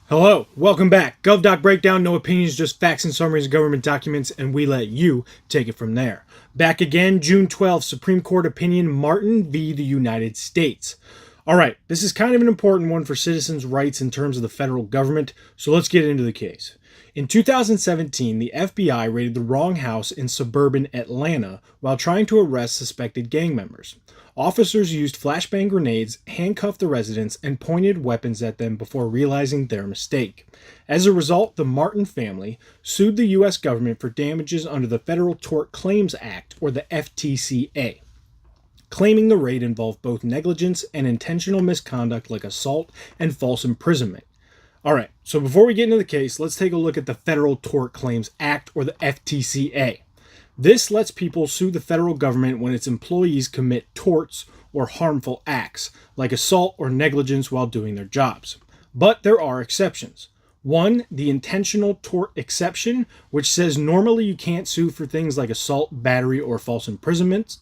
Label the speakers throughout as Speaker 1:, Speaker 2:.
Speaker 1: Hello, welcome back. GovDoc Breakdown, no opinions, just facts and summaries of government documents, and we let you take it from there. Back again, June 12th, Supreme Court opinion, Martin v. the United States. Alright, this is kind of an important one for citizens' rights in terms of the federal government, so let's get into the case. In 2017, the FBI raided the wrong house in suburban Atlanta while trying to arrest suspected gang members. Officers used flashbang grenades, handcuffed the residents, and pointed weapons at them before realizing their mistake. As a result, the Martin family sued the U.S. government for damages under the Federal Tort Claims Act, or the FTCA, claiming the raid involved both negligence and intentional misconduct like assault and false imprisonment. Alright, so before we get into the case, let's take a look at the Federal Tort Claims Act, or the FTCA. This lets people sue the federal government when its employees commit torts or harmful acts, like assault or negligence while doing their jobs. But there are exceptions. One, the intentional tort exception, which says normally you can't sue for things like assault, battery, or false imprisonment.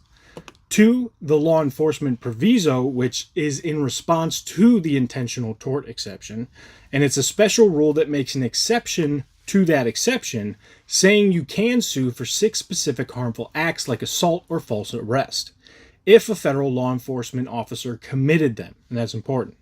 Speaker 1: Two, the law enforcement proviso, which is in response to the intentional tort exception, and it's a special rule that makes an exception to that exception, saying you can sue for 6 specific harmful acts like assault or false arrest, if a federal law enforcement officer committed them, and that's important.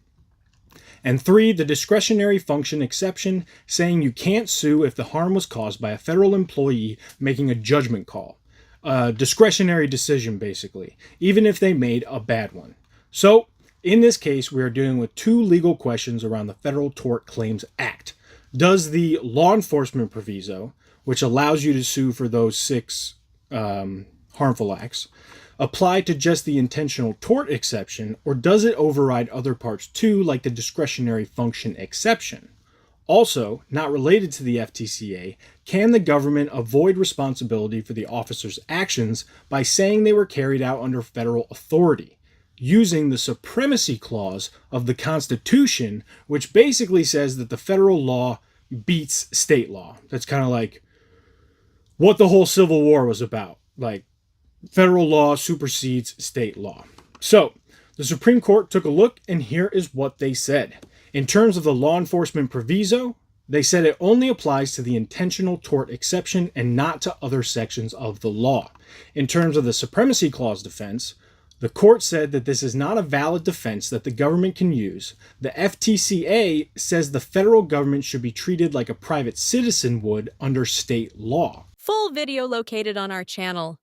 Speaker 1: And 3, the discretionary function exception, saying you can't sue if the harm was caused by a federal employee making a judgment call. A discretionary decision, basically, even if they made a bad one. So, in this case, we are dealing with 2 legal questions around the Federal Tort Claims Act. Does the law enforcement proviso, which allows you to sue for those 6 harmful acts, apply to just the intentional tort exception, or does it override other parts too, like the discretionary function exception? Also, not related to the FTCA, can the government avoid responsibility for the officer's actions by saying they were carried out under federal authority, using the supremacy clause of the Constitution, which basically says that the federal law beats state law? That's kind of like what the whole Civil War was about. Like, federal law supersedes state law. So, the Supreme Court took a look, and here is what they said. In terms of the law enforcement proviso, they said it only applies to the intentional tort exception and not to other sections of the law. In terms of the supremacy clause defense, the court said that this is not a valid defense that the government can use. The FTCA says the federal government should be treated like a private citizen would under state law.
Speaker 2: Full video located on our channel.